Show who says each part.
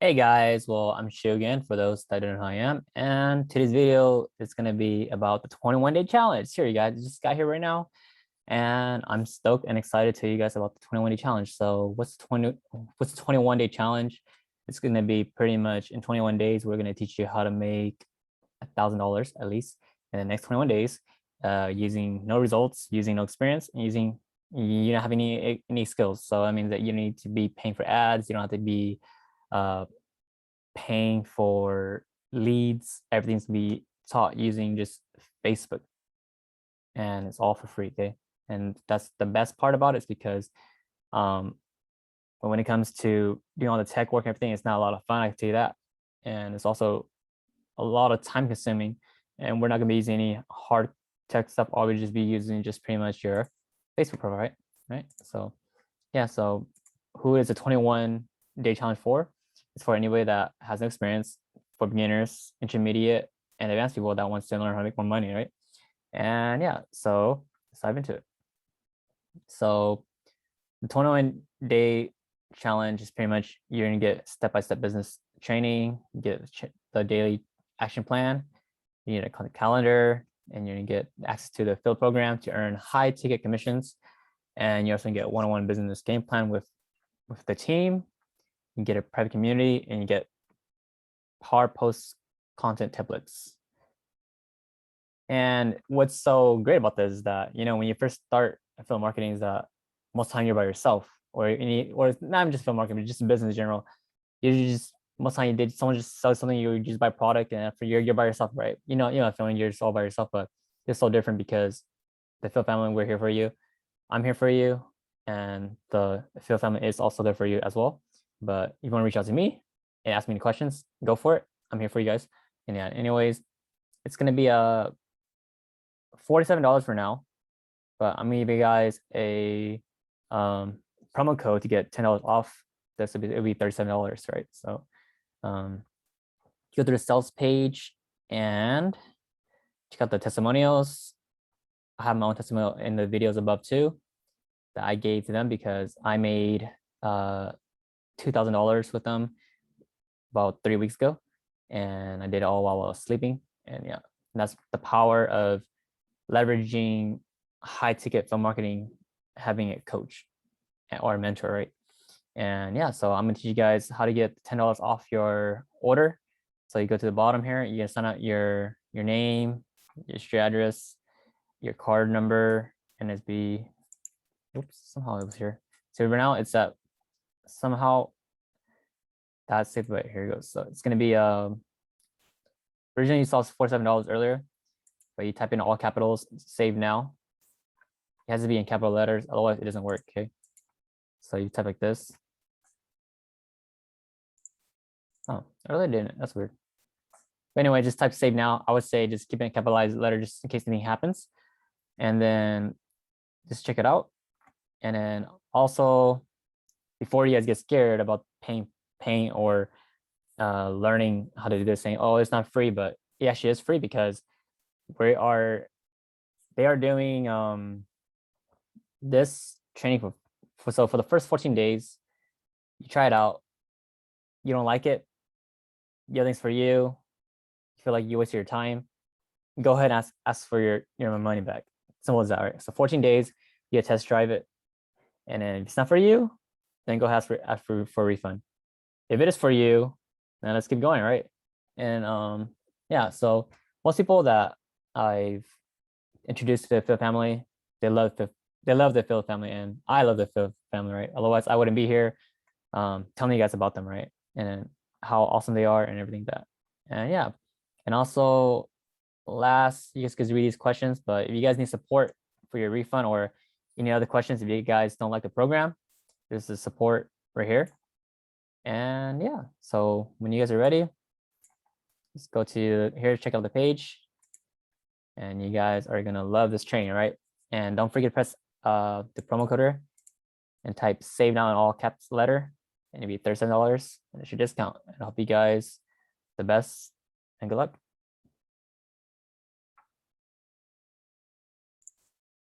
Speaker 1: Hey guys, well, I'm Shu again for those that don't know who I am. And today's video is going to be about the 21-day challenge. Here, you guys just got here right now. And I'm stoked and excited to tell you guys about the 21-day challenge. So what's the 21-day challenge? It's going to be pretty much in 21 days, we're going to teach you how to make $1,000 at least in the next 21 days, using no results, using no experience, and using you don't have any skills. So that means that you need to be paying for ads. You don't have to be paying for leads. Everything's to be taught using just Facebook, and it's all for free. Okay, and that's the best part about it, is because when it comes to doing all the tech work and everything, it's not a lot of fun, I can tell you that. And it's also a lot of time consuming, and we're not going to be using any hard tech stuff. All we just be using just pretty much your Facebook profile, right? So yeah, so who is a 21-day challenge for? It's for anybody that has no experience, for beginners, intermediate, and advanced people that wants to learn how to make more money, right? And yeah, so let's dive into it. So the 21-day challenge is pretty much you're gonna get step-by-step business training, get the daily action plan, you need a calendar, and you're gonna get access to the affiliate program to earn high ticket commissions. And you're also gonna get one-on-one business game plan with the team. You get a private community, and you get hard post content templates. And what's so great about this is that, when you first start affiliate marketing, is that most of the time you're by yourself, or not just affiliate marketing, but just business in general. You just most of the time someone just sells something, you just buy product, and for you're by yourself, right? Feeling you're just all by yourself, but it's so different because the affiliate family, we're here for you. I'm here for you, and the affiliate family is also there for you as well. But if you want to reach out to me and ask me any questions, go for it. I'm here for you guys. And yeah, anyways, it's going to be $47 for now, but I'm going to give you guys a promo code to get $10 off. It'll be $37, right? So go to the sales page and check out the testimonials. I have my own testimonial in the videos above too that I gave to them, because I made $2,000 with them about 3 weeks ago, and I did it all while I was sleeping. And yeah, that's the power of leveraging high ticket film marketing, having a coach or a mentor, right? And yeah, so I'm gonna teach you guys how to get $10 off your order. So you go to the bottom here, you can sign out your name, your street address, your card number, and it's be, oops, somehow it was here. So right now it's at somehow that's safe, but here it goes. So it's gonna be originally you saw $47 earlier, but you type in all capitals, save now. It has to be in capital letters, otherwise it doesn't work. Okay, so you type like this. Oh, earlier didn't. That's weird. But anyway, just type save now. I would say just keep it in capitalized letter just in case anything happens, and then just check it out. And then also, before you guys get scared about paying or learning how to do this, saying, oh, it's not free, but it actually is free, because they are doing this training for the first 14 days. You try it out, you don't like it, the other thing's for you, feel like you wasted your time, go ahead and ask for your money back. Simple as that, right? So 14 days, you test drive it, and then if it's not for you, then go ask for a refund. If it is for you, then let's keep going, right? And yeah, so most people that I've introduced to the affiliate family, they love the affiliate family, and I love the affiliate family, right? Otherwise, I wouldn't be here telling you guys about them, right? And how awesome they are and everything that. And yeah, and also last, you guys could read these questions, but if you guys need support for your refund or any other questions, if you guys don't like the program, there's the support right here. And yeah, so when you guys are ready, just go to here, check out the page, and you guys are gonna love this training, right? And don't forget to press the promo code here and type save now in all caps letter, and it'll be $37, and it's your discount. And I hope you guys the best, and good luck.